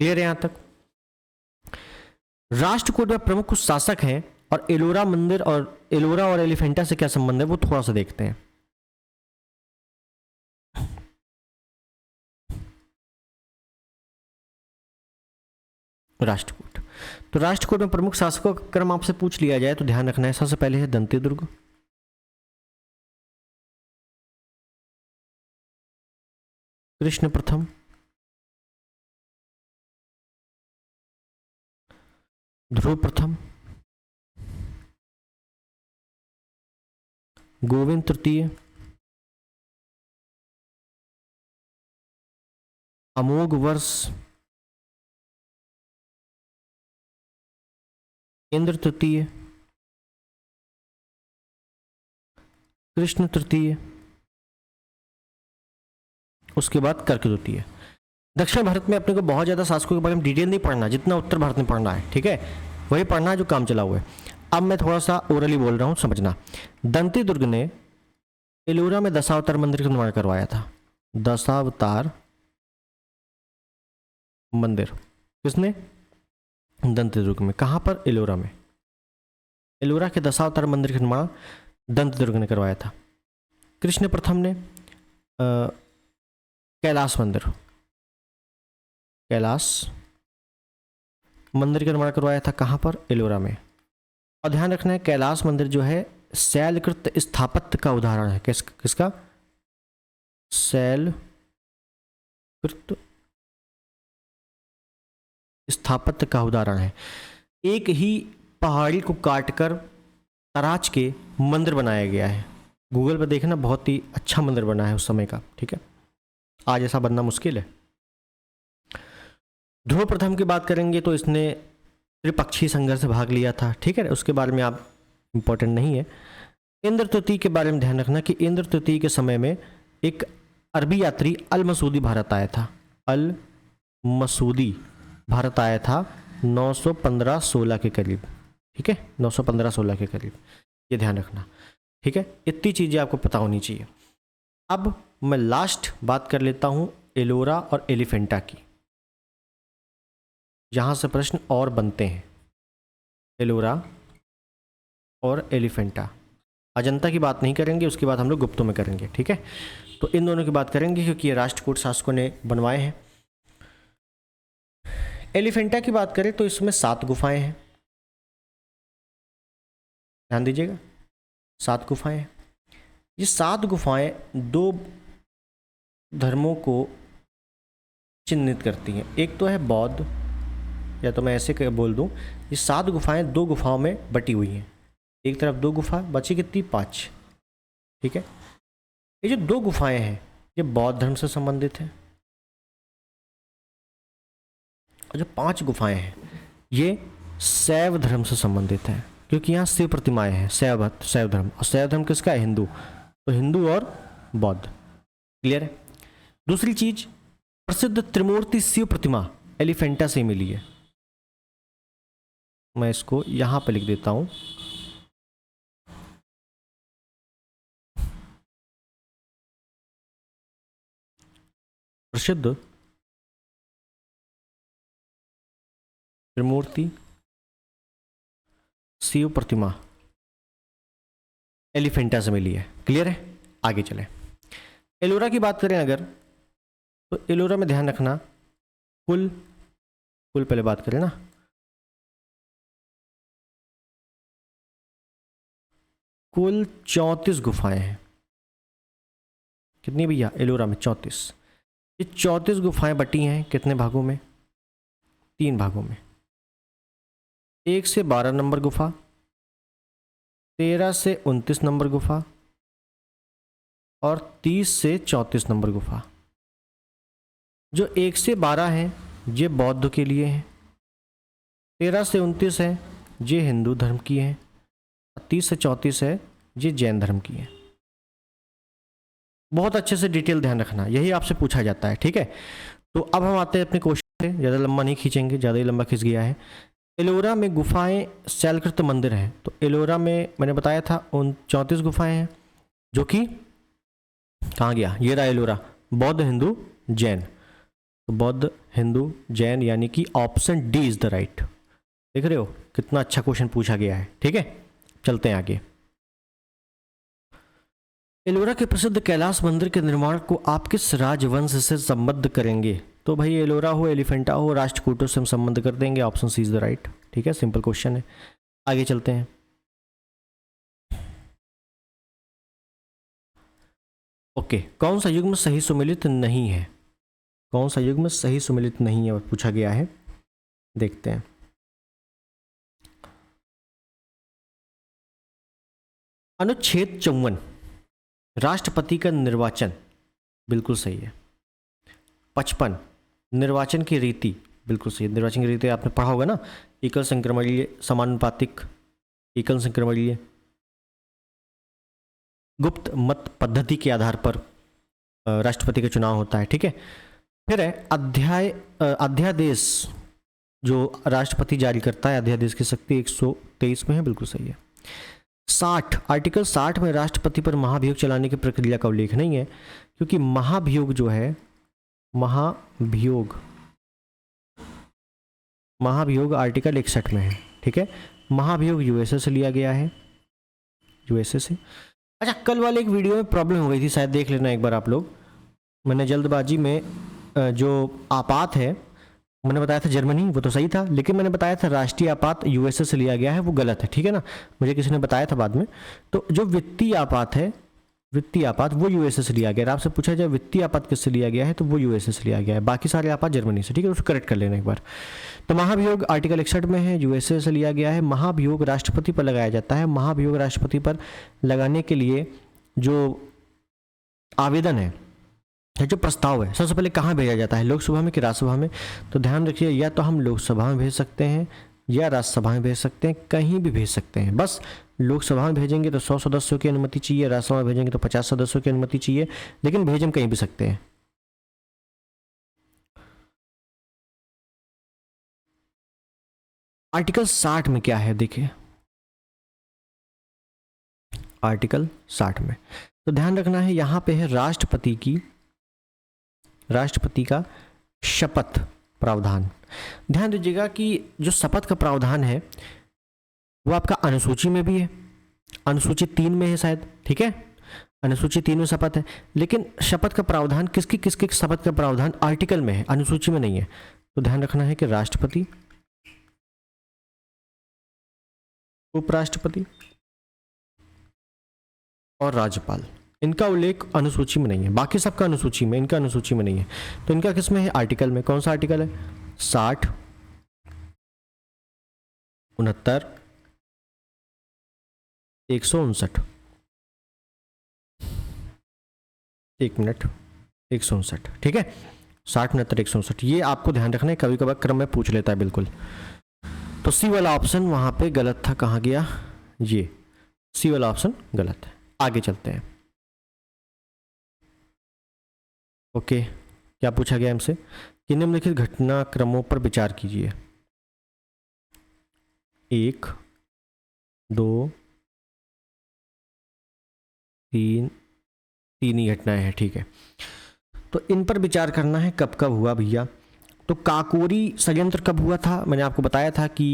क्लियर है यहां तक? राष्ट्रकूट में प्रमुख कुछ शासक हैं, और एलोरा मंदिर और एलोरा और एलिफेंटा से क्या संबंध है वो थोड़ा सा देखते हैं। राष्ट्रकूट, तो राष्ट्रकूट में प्रमुख शासकों का क्रम आपसे पूछ लिया जाए तो ध्यान रखना है, सबसे पहले है दंतीदुर्ग, कृष्ण प्रथम, ध्रुव प्रथम, गोविंद तृतीय, अमोघ वर्ष, इंद्र तृतीय, कृष्ण तृतीय, उसके बाद कर्क तृतीय। दक्षिण भारत में अपने को बहुत ज़्यादा शासकों के बारे में डिटेल नहीं पढ़ना, जितना उत्तर भारत में पढ़ना है, ठीक है, वही पढ़ना है जो काम चला हुआ है। अब मैं थोड़ा सा ओरली बोल रहा हूँ, समझना। दंती दुर्ग ने एलोरा में दशावतार मंदिर का निर्माण करवाया था। दशावतार मंदिर किसने? दंती दुर्ग में। कहाँ पर? एलोरा में। एलोरा के दशावतार मंदिर का निर्माण दंती दुर्ग ने करवाया था। कृष्ण प्रथम ने कैलाश मंदिर, कैलाश मंदिर का निर्माण करवाया था। कहाँ पर? एलोरा में। और ध्यान रखना है, कैलाश मंदिर जो है शैलकृत स्थापत्य का उदाहरण है। किसका? शैलकृत स्थापत्य का उदाहरण है। एक ही पहाड़ी को काटकर तराश के मंदिर बनाया गया है। गूगल पर देखना, बहुत ही अच्छा मंदिर बना है उस समय का, ठीक है। आज ऐसा बनना मुश्किल है। ध्रुव प्रथम की बात करेंगे तो इसने त्रिपक्षीय संघर्ष से भाग लिया था, ठीक है, उसके बारे में आप इंपॉर्टेंट नहीं है। इंद्र तृतीय के बारे में ध्यान रखना कि इंद्र तृतीय के समय में एक अरबी यात्री अल मसूदी भारत आया था। अल मसूदी भारत आया था 915-16 के करीब, ठीक है, 915-16 के करीब, ये ध्यान रखना, ठीक है। इतनी चीज़ें आपको पता होनी चाहिए। अब मैं लास्ट बात कर लेता हूँ एलोरा और एलिफेंटा की, जहाँ से प्रश्न और बनते हैं। एलोरा और एलिफेंटा। अजंता की बात नहीं करेंगे, उसकी बात हम लोग गुप्तों में करेंगे, ठीक है। तो इन दोनों की बात करेंगे क्योंकि ये राष्ट्रकूट शासकों ने बनवाए हैं। एलिफेंटा की बात करें तो इसमें 7 गुफाएं हैं, ध्यान दीजिएगा, 7 गुफाएं हैं। ये 7 गुफाएं 2 धर्मों को चिन्हित करती हैं। एक तो है बौद्ध, या तो मैं ऐसे बोल दूं, ये 7 गुफाएं 2 गुफाओं में बटी हुई हैं। एक तरफ 2 गुफा बची, कितनी? 5, ठीक है। ये जो 2 गुफाएं हैं ये बौद्ध धर्म से संबंधित है, और जो 5 गुफाएं हैं ये शैव धर्म से संबंधित है, क्योंकि यहाँ शिव प्रतिमाएं हैं। शैव धर्म, और शैव धर्म किसका है? हिंदू। तो हिंदू और बौद्ध, क्लियर है। दूसरी चीज, प्रसिद्ध त्रिमूर्ति शिव प्रतिमा एलिफेंटा से मिली है। मैं इसको यहां पे लिख देता हूं, प्रसिद्ध त्रिमूर्ति शिव प्रतिमा एलिफेंटा से मिली है, क्लियर है। आगे चले। एलोरा की बात करें अगर, तो एलोरा में ध्यान रखना, कुल पहले बात करें ना, कुल 34 गुफाएं हैं। कितनी भैया? एलोरा में 34। ये 34 गुफाएं बटी हैं कितने भागों में? 3 भागों में। 1 से 12 नंबर गुफा, 13 से 29 नंबर गुफा, और 30 से 34 नंबर गुफा। जो 1 से 12 हैं ये बौद्ध के लिए हैं, 13 से 29 है ये हिंदू धर्म की हैं, 30 से 34 है ये जैन धर्म की है। बहुत अच्छे से डिटेल ध्यान रखना, यही आपसे पूछा जाता है, ठीक है। तो अब हम आते हैं अपने क्वेश्चन पे, ज़्यादा लंबा नहीं खींचेंगे, ज़्यादा ही लंबा खींच गया है। एलोरा में गुफाएं शैलकृत मंदिर हैं, तो एलोरा में मैंने बताया था 34 गुफाएं हैं, जो कि कहाँ गया? ये रहा एलोरा, बौद्ध, हिंदू, जैन। तो बौद्ध, हिंदू, जैन, यानी कि option D is the right. देख रहे हो कितना अच्छा क्वेश्चन पूछा गया है, ठीक है। चलते हैं आगे। एलोरा के प्रसिद्ध कैलाश मंदिर के निर्माण को आप किस राजवंश से संबद्ध करेंगे? तो भाई एलोरा हो, एलिफेंटा हो, राष्ट्रकूटों से हम संबंध कर देंगे, option C is the right, ठीक है। सिंपल क्वेश्चन है, आगे चलते हैं। ओके, कौन सा युग्म सही सुमेलित नहीं है? कौन सा युग्म सही सुमेलित नहीं है और पूछा गया है, देखते हैं। अनुच्छेद 54 राष्ट्रपति का निर्वाचन, बिल्कुल सही है। 55 निर्वाचन की रीति, बिल्कुल सही है। निर्वाचन की रीति आपने पढ़ा होगा ना, एकल संक्रमणीय, समानुपातिक, एकल संक्रमणीय, गुप्त मत पद्धति के आधार पर राष्ट्रपति का चुनाव होता है, ठीक है। फिर है अध्यादेश, जो राष्ट्रपति जारी करता है, अध्यादेश की शक्ति 123 में है, बिल्कुल सही है। 60 आर्टिकल 60 में राष्ट्रपति पर महाभियोग चलाने की प्रक्रिया का उल्लेख नहीं है, क्योंकि महाभियोग जो है, महाभियोग आर्टिकल 61 में है, ठीक है। महाभियोग यूएसए से लिया गया है, यूएसए से। अच्छा, कल वाले एक वीडियो में प्रॉब्लम हो गई थी, शायद देख लेना एक बार आप लोग। मैंने जल्दबाजी में जो आपात है, मैंने बताया था जर्मनी, वो तो सही था, लेकिन मैंने बताया था राष्ट्रीय आपात यूएसए से लिया गया है, वो गलत है, ठीक है ना। मुझे किसी ने बताया था बाद में। तो जो वित्तीय आपात है, वित्तीय आपात, वो यूएसए से लिया गया है। आपसे पूछा जाए वित्तीय आपात किससे लिया गया है, तो वो यूएसए से लिया गया है। बाकी सारे आपात जर्मनी से, ठीक है, उसको करेक्ट कर लेना एक बार। तो महाभियोग आर्टिकल 61 में है, यूएसए से लिया गया है। महाभियोग राष्ट्रपति पर लगाया जाता है। महाभियोग राष्ट्रपति पर लगाने के लिए जो आवेदन है, जो प्रस्ताव है, सबसे पहले कहाँ भेजा जाता है, लोकसभा में कि राज्यसभा में। तो ध्यान रखिए, या तो हम लोकसभा में भेज सकते हैं या राज्यसभा में भेज सकते हैं, कहीं भी भेज सकते हैं। बस लोकसभा में भेजेंगे तो 100 सदस्यों की अनुमति चाहिए, राज्यसभा में भेजेंगे तो 50 सदस्यों की अनुमति चाहिए, लेकिन भेज हम कहीं भी सकते हैं। आर्टिकल 60 में क्या है, देखिए आर्टिकल 60 में, तो ध्यान रखना है, यहां पे है राष्ट्रपति का शपथ प्रावधान। ध्यान दीजिएगा कि जो शपथ का प्रावधान है वो आपका अनुसूची में भी है, अनुसूची 3 में है शायद, ठीक है, अनुसूची 3 में शपथ है। लेकिन शपथ का प्रावधान किसकी शपथ का प्रावधान आर्टिकल में है, अनुसूची में नहीं है। तो ध्यान रखना है कि राष्ट्रपति, उपराष्ट्रपति और राज्यपाल, इनका उल्लेख अनुसूची में नहीं है। बाकी सबका अनुसूची में, इनका अनुसूची में नहीं है। तो इनका किस में है, आर्टिकल में। कौन सा आर्टिकल है, 60, 69, 159, 1 मिनट, 159, ठीक है, 60, 69, 159, ये आपको ध्यान रखना है, कभी कभार क्रम में पूछ लेता है, बिल्कुल। तो सी वाला ऑप्शन वहां पे गलत था, कहाँ गया, ये सी वाला ऑप्शन गलत है। आगे चलते हैं। ओके, क्या पूछा गया हमसे कि निम्नलिखित घटनाक्रमों पर विचार कीजिए। 1, 2, 3 ही घटनाएं हैं, ठीक है। तो इन पर विचार करना है, कब कब हुआ भैया। तो काकोरी षड्यंत्र कब हुआ था, मैंने आपको बताया था कि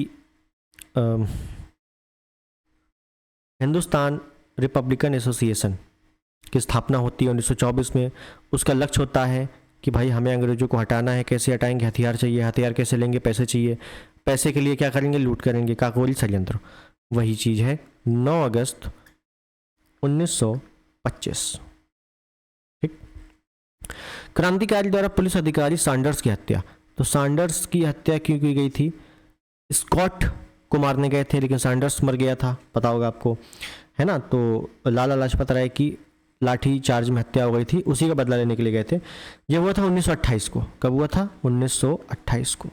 हिंदुस्तान रिपब्लिकन एसोसिएशन की स्थापना होती है 1924 में। उसका लक्ष्य होता है कि भाई हमें अंग्रेजों को हटाना है, कैसे हटाएंगे, हथियार चाहिए, हथियार कैसे लेंगे, पैसे चाहिए, पैसे के लिए क्या करेंगे, लूट करेंगे, काकोरी षड्यंत्र वही चीज़ है। 9 अगस्त 1925, ठीक। क्रांतिकारी द्वारा पुलिस अधिकारी सैंडर्स की हत्या। तो सैंडर्स की हत्या क्यों की गई थी, स्कॉट को मारने गए थे, लेकिन सैंडर्स मर गया था, पता होगा आपको, है ना। तो लाला लाजपत राय की लाठी चार्ज में हत्या हो गई थी, उसी का बदला लेने के लिए गए थे। ये हुआ था 1928 को। कब हुआ था, 1928 को।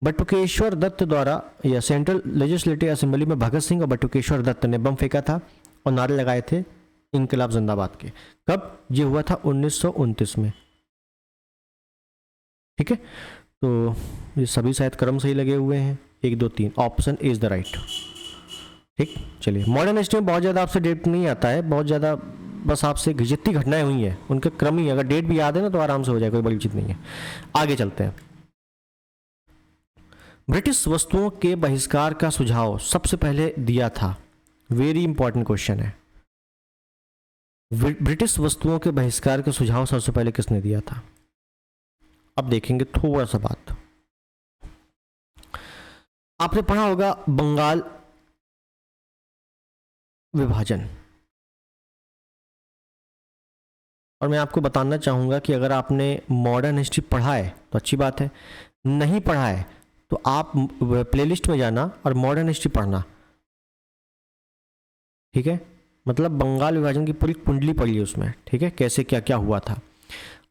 बटुकेश्वर दत्त द्वारा या सेंट्रल लेजिस्लेटिव असेंबली में भगत सिंह और बटुकेश्वर दत्त ने बम फेंका था और नारे लगाए थे इंकलाब जिंदाबाद के। कब, ये हुआ था 1929 में, ठीक है। तो ये सभी शायद क्रम सही लगे हुए हैं, 1, 2, 3, ऑप्शन इज द राइट, ठीक। चलिए, मॉडर्न हिस्ट्री में बहुत ज़्यादा आपसे डेट नहीं आता है, बहुत ज़्यादा बस आपसे जितनी घटनाएं हुई हैं उनका क्रम ही, अगर डेट भी याद है ना तो आराम से हो जाए, कोई बड़ी चीज़ नहीं है। आगे चलते हैं। ब्रिटिश वस्तुओं के बहिष्कार का सुझाव सबसे पहले दिया था, वेरी इंपॉर्टेंट क्वेश्चन है, ब्रिटिश वस्तुओं के बहिष्कार का सुझाव सबसे पहले किसने दिया था। अब देखेंगे थोड़ा सा बात, आपने पढ़ा होगा बंगाल विभाजन, और मैं आपको बताना चाहूँगा कि अगर आपने मॉडर्न हिस्ट्री पढ़ा है तो अच्छी बात है, नहीं पढ़ा है तो आप प्लेलिस्ट में जाना और मॉडर्न हिस्ट्री पढ़ना, ठीक है। मतलब बंगाल विभाजन की पूरी कुंडली पढ़िए उसमें, ठीक है, कैसे क्या क्या हुआ था।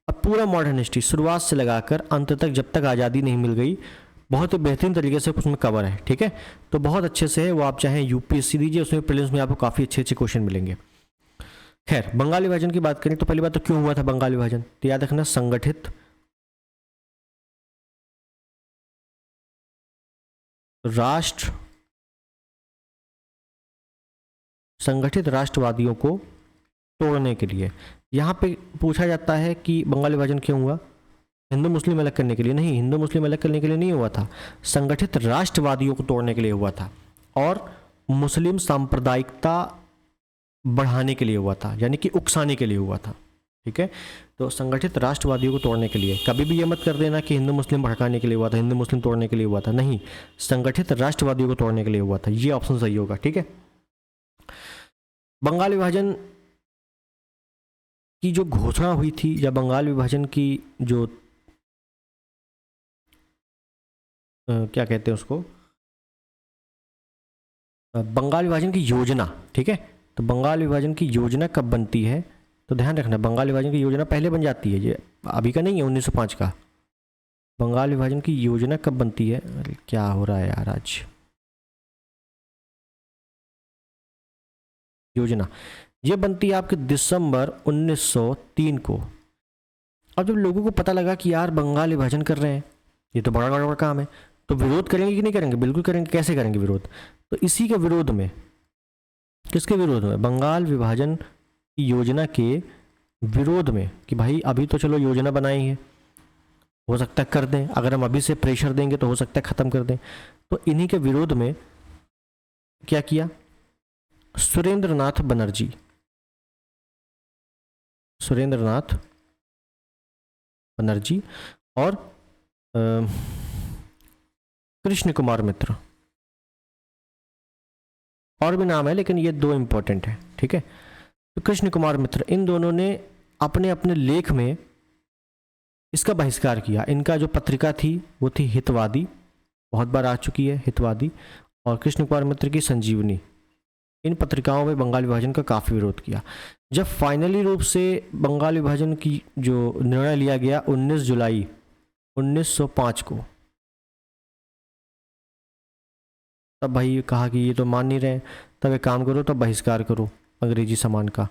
अब पूरा मॉडर्न हिस्ट्री शुरुआत से लगाकर अंत तक, जब तक आज़ादी नहीं मिल गई, बहुत ही बेहतरीन तरीके से उसमें कवर है, ठीक है। तो बहुत अच्छे से है वो, आप चाहें यूपीएससी दीजिए, उसमें प्रीलिम्स में आपको काफ़ी अच्छे अच्छे क्वेश्चन मिलेंगे। खैर, बंगाल विभाजन की बात करें तो पहली बात तो क्यों हुआ था बंगाल विभाजन, तो याद रखना संगठित राष्ट्र, संगठित राष्ट्रवादियों को तोड़ने के लिए। यहाँ पे पूछा जाता है कि बंगाल विभाजन क्यों हुआ, हिंदू मुस्लिम अलग करने के लिए नहीं, हिंदू मुस्लिम अलग करने के लिए नहीं हुआ था, संगठित राष्ट्रवादियों को तोड़ने के लिए हुआ था और मुस्लिम सांप्रदायिकता बढ़ाने के लिए हुआ था, यानी कि उकसाने के लिए हुआ था, ठीक है। तो संगठित राष्ट्रवादियों को तोड़ने के लिए, कभी भी ये मत कर देना कि हिंदू मुस्लिम भड़काने के लिए हुआ था, हिंदू मुस्लिम तोड़ने के लिए हुआ था, नहीं, संगठित राष्ट्रवादियों को तोड़ने के लिए हुआ था, ये ऑप्शन सही होगा, ठीक है। बंगाल विभाजन की जो घोषणा हुई थी, या बंगाल विभाजन की जो क्या कहते हैं उसको, बंगाल विभाजन की योजना, ठीक है। तो बंगाल विभाजन की योजना कब बनती है, तो ध्यान रखना बंगाल विभाजन की योजना पहले बन जाती है, ये अभी का नहीं है, 1905 का। बंगाल विभाजन की योजना कब बनती है, अरे क्या हो रहा है यार आज, योजना ये बनती है आपके दिसंबर 1903 को। अब जब लोगों को पता लगा कि यार बंगाल विभाजन कर रहे हैं, ये तो बड़ा बड़ा काम है, तो विरोध करेंगे कि नहीं करेंगे, बिल्कुल करेंगे। कैसे करेंगे विरोध, तो इसी के विरोध में, किसके विरोध में, बंगाल विभाजन की योजना के विरोध में, कि भाई अभी तो चलो योजना बनाई है, हो सकता है कर दें, अगर हम अभी से प्रेशर देंगे तो हो सकता है ख़त्म कर दें। तो इन्हीं के विरोध में क्या किया, सुरेंद्र नाथ बनर्जी, सुरेंद्र नाथ बनर्जी और कृष्ण कुमार मित्र, और भी नाम है लेकिन ये दो इंपॉर्टेंट है, ठीक है। तो कृष्ण कुमार मित्र, इन दोनों ने अपने अपने लेख में इसका बहिष्कार किया। इनका जो पत्रिका थी वो थी हितवादी, बहुत बार आ चुकी है हितवादी, और कृष्ण कुमार मित्र की संजीवनी। इन पत्रिकाओं में बंगाल विभाजन का काफ़ी विरोध किया। जब फाइनली रूप से बंगाल विभाजन की जो निर्णय लिया गया 19 जुलाई 1905 को, तब भाई कहा कि ये तो मान नहीं रहे, तब एक काम करो, तब बहिष्कार करो अंग्रेजी सामान का,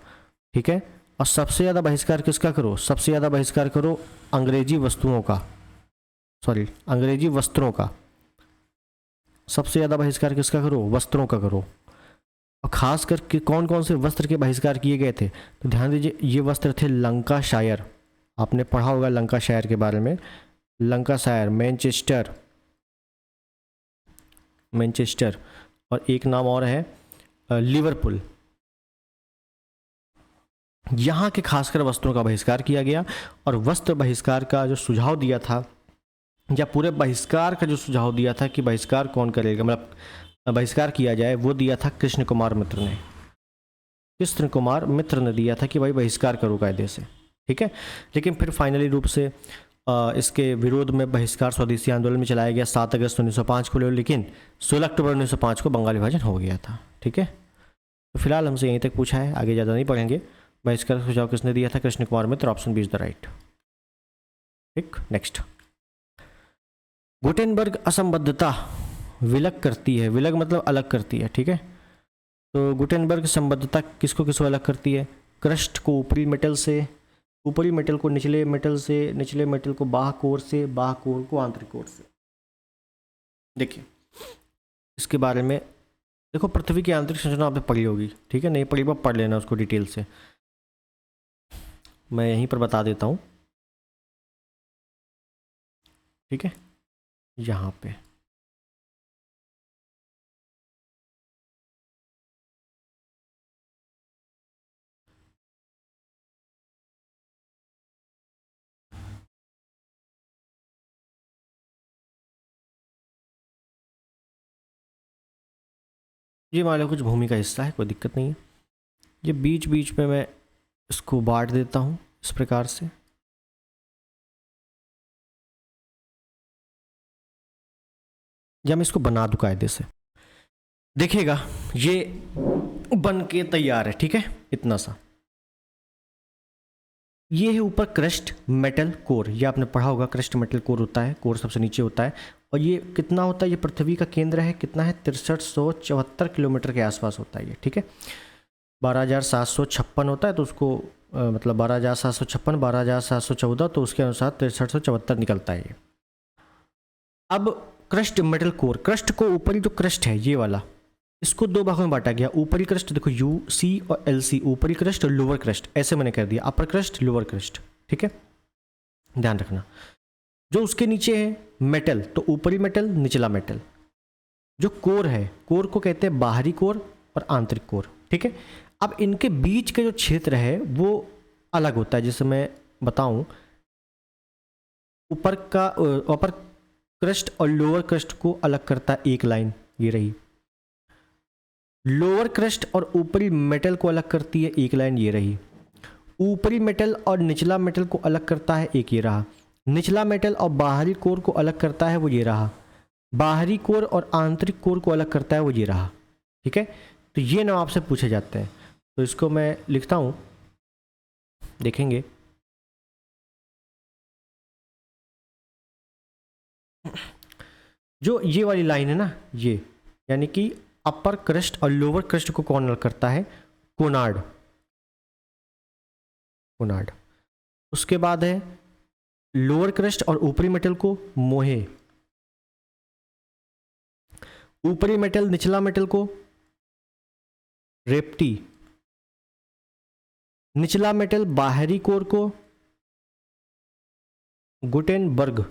ठीक है। और सबसे ज़्यादा बहिष्कार किसका करो, सबसे ज़्यादा बहिष्कार करो अंग्रेजी वस्तुओं का, सॉरी अंग्रेजी वस्त्रों का, सबसे ज़्यादा बहिष्कार किसका करो, वस्त्रों का करो। और खास करके कौन कौन से वस्त्र के बहिष्कार किए गए थे, तो ध्यान दीजिए, ये वस्त्र थे लंकाशायर, आपने पढ़ा होगा लंकाशायर के बारे में, लंकाशायर, मैनचेस्टर, मैनचेस्टर, और एक नाम और है लिवरपूल। यहाँ के खासकर वस्त्रों का बहिष्कार किया गया। और वस्त्र बहिष्कार का जो सुझाव दिया था, या पूरे बहिष्कार का जो सुझाव दिया था कि बहिष्कार कौन करेगा, मतलब बहिष्कार किया जाए, वो दिया था कृष्ण कुमार मित्र ने। कृष्ण कुमार मित्र ने दिया था कि भाई बहिष्कार करो कायदे से, ठीक है। लेकिन फिर फाइनली रूप से इसके विरोध में बहिष्कार स्वदेशी आंदोलन में चलाया गया 7 अगस्त 1905 को, लेकिन 16 अक्टूबर 1905 को बंगाल विभाजन हो गया था, ठीक है। तो फिलहाल हमसे यहीं तक पूछा है, आगे ज़्यादा नहीं पढ़ेंगे। बहिष्कार का सुझाव किसने दिया था, Krishna Kumar Mitra, option B is the right, ठीक। नेक्स्ट, गुटेनबर्ग असंबद्धता विलग करती है, विलग मतलब अलग करती है, ठीक है। तो गुटेनबर्ग संबद्धता किसको किसको अलग करती है, क्रस्ट को ऊपरी मेटल से, ऊपरी मेटल को निचले मेटल से, निचले मेटल को बाह्य कोर से, बाह्य कोर को आंतरिक कोर से। देखिए इसके बारे में, देखो पृथ्वी की आंतरिक संरचना आपने पढ़ी होगी, ठीक है, नहीं पढ़ी बात पढ़ लेना उसको डिटेल से, मैं यहीं पर बता देता हूँ, ठीक है। यहाँ पे ये मान लो कुछ भूमि का हिस्सा है, कोई दिक्कत नहीं है। ये बीच बीच में मैं इसको बांट देता हूँ, इस प्रकार से। या मैं इसको बना दूं कायदे से, देखिएगा ये बन के तैयार है, ठीक है, इतना सा। ये है ऊपर क्रस्ट मेटल कोर, ये आपने पढ़ा होगा, क्रस्ट मेटल कोर होता है, कोर सबसे नीचे होता है। और ये कितना होता है, ये पृथ्वी का केंद्र है, कितना है 6374 किलोमीटर के आसपास होता है ये, ठीक है। 12,756 होता है, तो उसको मतलब 12,756, 12,714, तो उसके अनुसार 6374 निकलता है ये। अब क्रस्ट मेटल कोर, क्रस्ट को ऊपरी जो क्रस्ट है ये वाला, इसको दो भागों में बांटा गया। ऊपरी क्रस्ट देखो यू सी और एल सी, ऊपरी क्रस्ट और लोअर क्रस्ट, ऐसे मैंने कर दिया, अपर क्रस्ट लोअर क्रस्ट, ठीक है, ध्यान रखना। जो उसके नीचे है मेटल, तो ऊपरी मेटल निचला मेटल। जो कोर है, कोर को कहते हैं बाहरी कोर और आंतरिक कोर, ठीक है। अब इनके बीच का जो क्षेत्र है वो अलग होता है, जैसे मैं बताऊं, ऊपर का अपर क्रस्ट और लोअर क्रस्ट को अलग करता है एक लाइन, ये रही। लोअर क्रस्ट और ऊपरी मेटल को अलग करती है एक लाइन, ये रही। ऊपरी मेटल और निचला मेटल को अलग करता है एक, ये रहा। निचला मेटल और बाहरी कोर को अलग करता है वो ये रहा। बाहरी कोर और आंतरिक कोर को अलग करता है वो ये रहा, ठीक है। तो ये नाम आपसे पूछे जाते हैं, तो इसको मैं लिखता हूं, देखेंगे। जो ये वाली लाइन है ना, ये यानी कि अपर क्रस्ट और लोअर क्रस्ट को कौन अलग करता है, कोनार्ड, कोनार्ड। उसके बाद है लोअर क्रस्ट और ऊपरी मेटल को मोहे, ऊपरी मेटल निचला मेटल को रेप्टी, निचला मेटल बाहरी कोर को गुटेनबर्ग,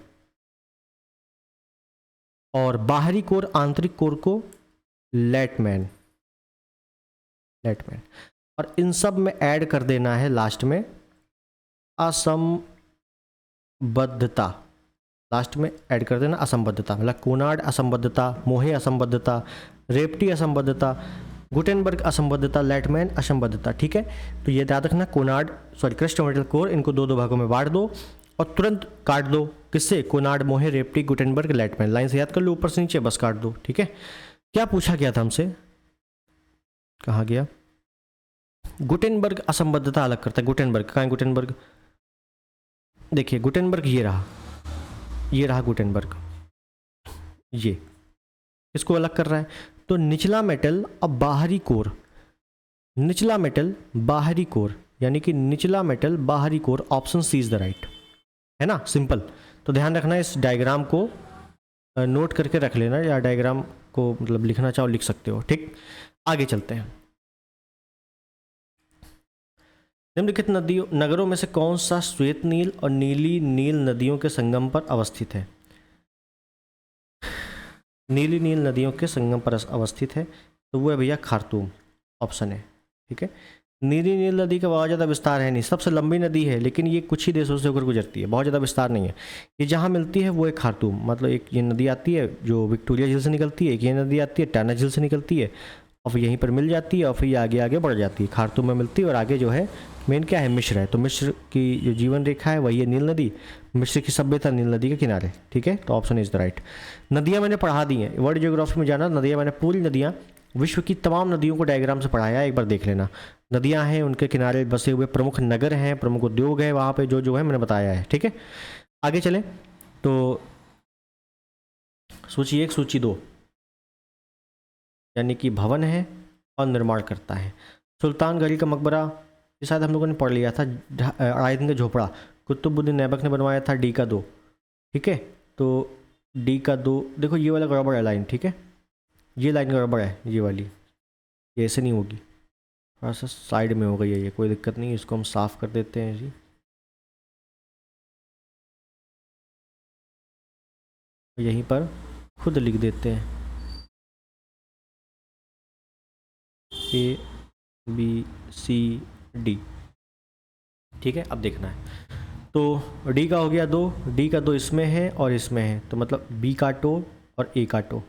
और बाहरी कोर आंतरिक कोर को लेटमैन, लेटमैन। और इन सब में ऐड कर देना है लास्ट में असंबद्धता, लास्ट में ऐड कर देना असंबद्धता, मतलब कोनार्ड असंबद्धता, मोहे असंबद्धता, रेप्टी असंबद्धता, गुटेनबर्ग असंबद्धता, लेटमैन असंबद्धता, ठीक है। तो ये याद रखना, Konrad sorry crust metal core, इनको दो दो भागों में बांट दो और तुरंत काट दो, किससे, कोनार्ड, मोहे, रेप्टी, गुटेनबर्ग, लेटमैन। लाइन से याद कर लो, ऊपर से नीचे बस काट दो, ठीक है। क्या पूछा गया था हमसे, कहा गया, गुटेनबर्ग असंबद्धता अलग करता है। गुटेनबर्ग कहाँ है, गुटेनबर्ग देखिए, गुटेनबर्ग ये रहा, ये रहा गुटेनबर्ग, ये इसको अलग कर रहा है। तो निचला मेटल अब बाहरी कोर, निचला मेटल बाहरी कोर, यानी कि निचला मेटल बाहरी core, option C is the right, है ना, सिंपल। तो ध्यान रखना, इस डायग्राम को नोट करके रख लेना, या डायग्राम को मतलब लिखना चाहो लिख सकते हो, ठीक। आगे चलते हैं। निम्नलिखित नदियों नगरों में से कौन सा श्वेत नील और नीली नील नदियों के संगम पर अवस्थित है, नीली नील नदियों के संगम पर अवस्थित है, तो वो है भैया खार्तूम, ऑप्शन है, ठीक है। नीली नील नदी का बहुत ज़्यादा विस्तार है नहीं, सबसे लंबी नदी है, लेकिन ये कुछ ही देशों से होकर गुजरती है, बहुत ज़्यादा विस्तार नहीं है। ये जहाँ मिलती है वो है खार्तूम, मतलब एक ये नदी आती है जो विक्टोरिया झील से निकलती है, एक ये नदी आती है टाना झील से निकलती है, और फिर यहीं पर मिल जाती है, और फिर ये आगे आगे बढ़ जाती है, खार्तूम में मिलती है, और आगे जो है मेन क्या है, मिस्र है। तो मिस्र की जो जीवन रेखा है वही है नील नदी, मिस्र की सभ्यता नील नदी के किनारे, ठीक है। तो ऑप्शन इज द राइट। नदियाँ मैंने पढ़ा दी हैं, वर्ल्ड ज्योग्राफी में जाना, नदियाँ मैंने पूरी नदियाँ, विश्व की तमाम नदियों को डायग्राम से पढ़ाया, एक बार देख लेना। नदियाँ हैं, उनके किनारे बसे हुए प्रमुख नगर हैं, प्रमुख उद्योग है, वहाँ पे जो जो है मैंने बताया है, ठीक है। आगे चलें तो सूची 1 सूची 2, यानी कि भवन है और निर्माण करता है। सुल्तान गली का मकबरा, ये शायद हम लोगों ने पढ़ लिया था, अढ़ाई दिन का झोपड़ा कुतुबुद्दीन ऐबक ने बनवाया था, डी का 2, ठीक है। तो डी का 2, देखो ये वाला गड़बड़ है लाइन, ठीक है, ये लाइन गड़बड़ है, ये वाली, ये ऐसे नहीं होगी, थोड़ा सा साइड में हो गई है ये, कोई दिक्कत नहीं, इसको हम साफ़ कर देते हैं जी। यहीं पर खुद लिख देते हैं A B C D, ठीक है। अब देखना है, तो डी का हो गया 2, डी का 2 इसमें है और इसमें है, तो मतलब बी काटो और ए काटो।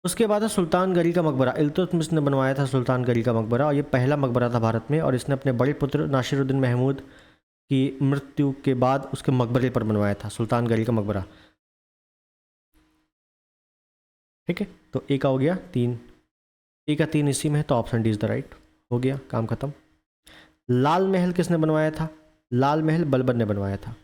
उसके बाद है सुल्तान गरी का मकबरा, इल्तुतमिश ने बनवाया था सुल्तान गरी का मकबरा, और ये पहला मकबरा था भारत में, और इसने अपने बड़े पुत्र नासिरुद्दीन महमूद की मृत्यु के बाद उसके मकबरे पर बनवाया था, सुल्तान गरी का मकबरा। ठीक है, तो ए का हो गया 3, ए का 3 इसी में है, तो option D is the right. हो गया, काम खत्म। लाल महल किसने बनवाया था? लाल महल बलबन ने बनवाया था।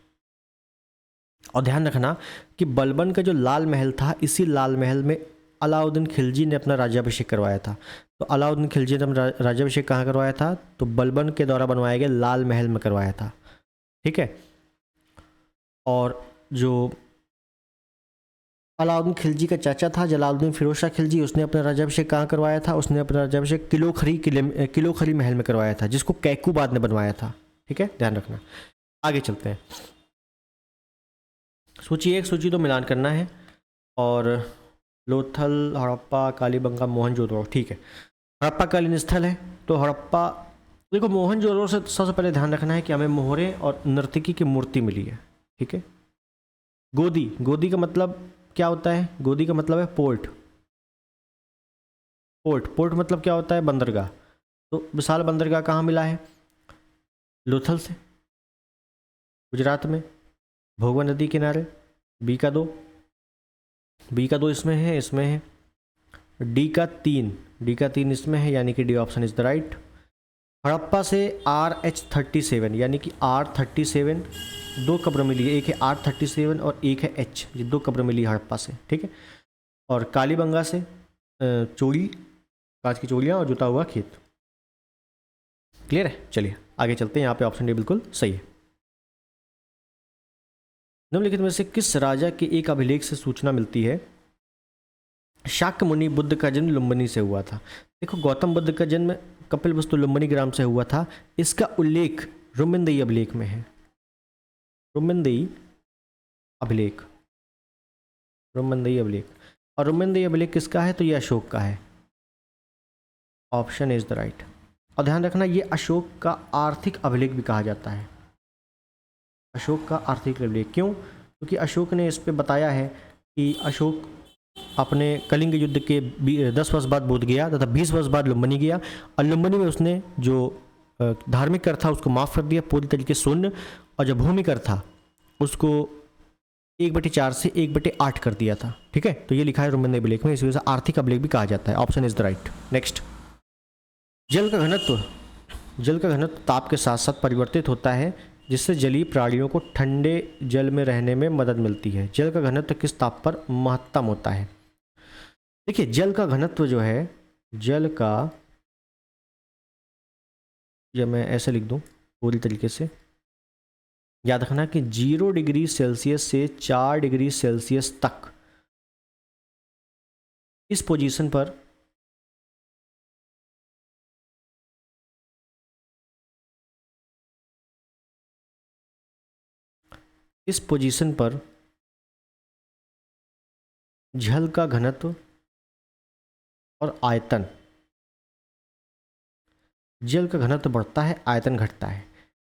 और ध्यान रखना कि बलबन का जो लाल महल था, इसी लाल महल में अलाउद्दीन खिलजी ने अपना राज्याभिषेक करवाया था। तो अलाउद्दीन खिलजी ने अपना राज्याभिषेक कहाँ करवाया था? तो बलबन के द्वारा बनवाए गए लाल महल में करवाया था। ठीक है, और जो अलाउद्दीन खिलजी का चाचा था जलालुद्दीन फिरोज शाह खिलजी, उसने अपना राज्याभिषेक कहाँ करवाया था? उसने अपना राज्याभिषेक किलोखरी महल में करवाया था, जिसको कैकूबाद ने बनवाया था। ठीक है, ध्यान रखना। आगे चलते हैं। सूची 1 सूची 2 मिलान करना है, और लोथल, हड़प्पा, कालीबंगा, मोहनजोदड़ो। ठीक है, हड़प्पा कालीन स्थल है, तो हड़प्पा, देखो मोहनजोदड़ो से सबसे पहले ध्यान रखना है कि हमें मोहरे और नर्तकी की मूर्ति मिली है। ठीक है, गोदी, गोदी का मतलब क्या होता है? गोदी का मतलब है पोर्ट। पोर्ट, पोर्ट मतलब क्या होता है? बंदरगाह। तो विशाल बंदरगाह कहाँ मिला है? लोथल से, गुजरात में, भोगवा नदी किनारे। बी का 2, बी का 2 इसमें है, इसमें है। डी का 3, डी का 3 इसमें है, यानी कि D option is the right. Harappa से RH37 यानी कि R37 2 कब्र मिली है, एक है R37 और एक है H, ये 2 कब्र मिली है हड़प्पा से। ठीक है, और कालीबंगा से चोरी, कांच की चोरियाँ और जुता हुआ खेत। क्लियर है? चलिए आगे चलते हैं। यहाँ पे ऑप्शन डी बिल्कुल सही है। निम्नलिखित में से किस राजा के एक अभिलेख से सूचना मिलती है शाक्य मुनि बुद्ध का जन्म लुम्बिनी से हुआ था? देखो, गौतम बुद्ध का जन्म कपिलवस्तु लुम्बिनी ग्राम से हुआ था। इसका उल्लेख रुमिनदेई अभिलेख में है। रुमिनदेई अभिलेख, रुमिनदेई अभिलेख। और रुमिनदेई अभिलेख किसका है? तो ये अशोक का है। Option is the right. और ध्यान रखना, ये अशोक का आर्थिक अभिलेख भी कहा जाता है। अशोक का आर्थिक अभिलेख क्यों? क्योंकि अशोक ने इस पे बताया है कि अशोक अपने कलिंग युद्ध के 10 वर्ष बाद बोध गया तथा 20 वर्ष बाद लुम्बिनी गया, और लुम्बिनी में उसने जो धार्मिक कर था उसको माफ़ कर दिया पूरी तरीके से शून्य, और जो भूमि कर था उसको 1/4 से 1/8 कर दिया था। ठीक है, तो ये लिखा है रुमिनदेई अभिलेख में, इस वजह से आर्थिक अभिलेख भी कहा जाता है। Option is the right. Next, जल का घनत्व, जल का घनत्व ताप के साथ साथ परिवर्तित होता है, जिससे जलीय प्राणियों को ठंडे जल में रहने में मदद मिलती है। जल का घनत्व किस ताप पर महत्तम होता है? देखिए, जल का घनत्व जो है, जल का, जब मैं ऐसे लिख दूं पूरी तरीके से, याद रखना कि 0 डिग्री सेल्सियस से 4 डिग्री सेल्सियस तक इस पोजीशन पर जल का घनत्व और आयतन, जल का घनत्व बढ़ता है, आयतन घटता है।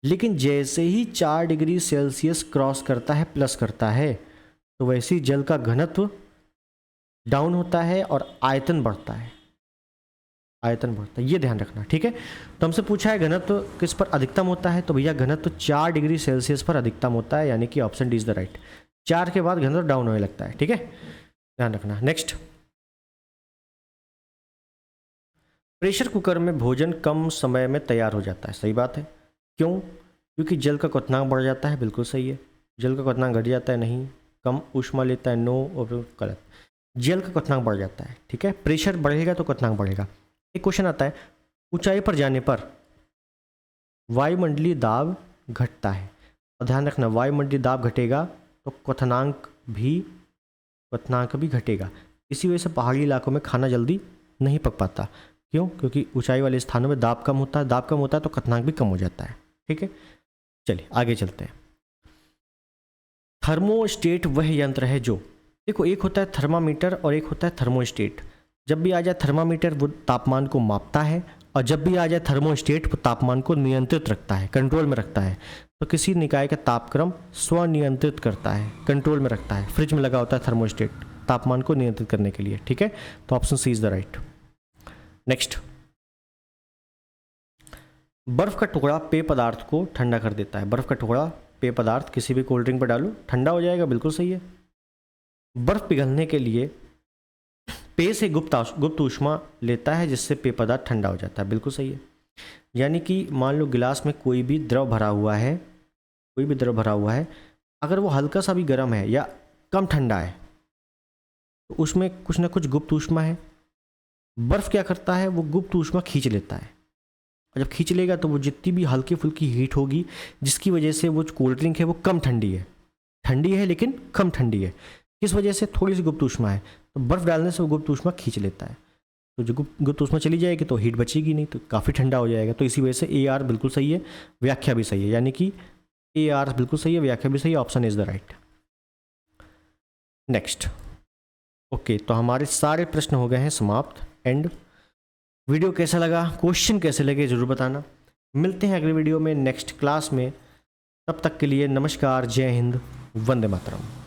लेकिन जैसे ही 4 डिग्री सेल्सियस क्रॉस करता है, प्लस करता है, तो वैसे ही जल का घनत्व डाउन होता है और आयतन बढ़ता है। आयतन बढ़ता है, ये ध्यान रखना। ठीक है, तो हमसे पूछा है घनत्व किस पर अधिकतम होता है, तो भैया घनत्व 4 डिग्री सेल्सियस पर अधिकतम होता है, यानी कि option D is the right. 4 के बाद घनत्व डाउन होने लगता है। ठीक है, ध्यान रखना। नेक्स्ट, प्रेशर कुकर में भोजन कम समय में तैयार हो जाता है। सही बात है। क्यों? क्योंकि जल का क्वथनांक बढ़ जाता है। बिल्कुल सही है। जल का क्वथनांक घट जाता है? नहीं। कम ऊष्मा लेता है? नो। और गलत, जल का क्वथनांक बढ़ जाता है। ठीक है, प्रेशर बढ़ेगा तो क्वथनांक बढ़ेगा। एक क्वेश्चन आता है, ऊंचाई पर जाने पर वायुमंडलीय दाब घटता है। और ध्यान रखना, वायुमंडलीय दाब घटेगा तो क्वथनांक भी घटेगा। इसी वजह से पहाड़ी इलाकों में खाना जल्दी नहीं पक पाता। क्यों? क्योंकि ऊंचाई वाले स्थानों में दाब कम होता है, दाब कम होता है तो क्वथनांक भी कम हो जाता है। ठीक है, चलिए आगे चलते हैं। थर्मोस्टेट वह यंत्र है जो, देखो, एक होता है थर्मामीटर और एक होता है थर्मोस्टेट। जब भी आ जाए थर्मामीटर वो तापमान को मापता है, और जब भी आ जाए थर्मोस्टेट वो तापमान को नियंत्रित रखता है, कंट्रोल में रखता है। तो किसी निकाय का तापक्रम स्वनियंत्रित करता है, कंट्रोल में रखता है। फ्रिज में लगा होता है थर्मोस्टेट तापमान को नियंत्रित करने के लिए। ठीक है, तो option C is the right. Next, बर्फ़ का टुकड़ा पेय पदार्थ को ठंडा कर देता है। बर्फ़ का टुकड़ा पेय पदार्थ किसी भी कोल्ड ड्रिंक पर डालो, ठंडा हो जाएगा, बिल्कुल सही है। बर्फ़ पिघलने के लिए पेय से गुप्त ऊष्मा लेता है, जिससे पेय पदार्थ ठंडा हो जाता है, बिल्कुल सही है। यानी कि मान लो गिलास में कोई भी द्रव भरा हुआ है, कोई भी द्रव भरा हुआ है, अगर वो हल्का सा भी गर्म है या कम ठंडा है तो उसमें कुछ ना कुछ गुप्त ऊष्मा है। बर्फ़ क्या करता है, वो गुप्त ऊष्मा खींच लेता है, और जब खींच लेगा तो वो जितनी भी हल्की फुल्की हीट होगी, जिसकी वजह से वो कोल्ड ड्रिंक है वो कम ठंडी है लेकिन कम ठंडी है। किस वजह से, थोड़ी सी गुप्त ऊष्मा है, तो बर्फ़ डालने से वो गुप्त ऊष्मा खींच लेता है। तो जो गुप्त ऊष्मा चली जाएगी तो हीट बचेगी नहीं, तो काफ़ी ठंडा हो जाएगा। तो इसी वजह से ए आर बिल्कुल सही है, व्याख्या भी सही है, यानी कि ए आर बिल्कुल सही है, व्याख्या भी सही है, option is the right. Next. Okay, तो हमारे सारे प्रश्न हो गए हैं समाप्त। एंड वीडियो कैसा लगा, क्वेश्चन कैसे लगे, ज़रूर बताना। मिलते हैं अगले वीडियो में नेक्स्ट क्लास में। तब तक के लिए नमस्कार, जय हिंद, वंदे मातरम।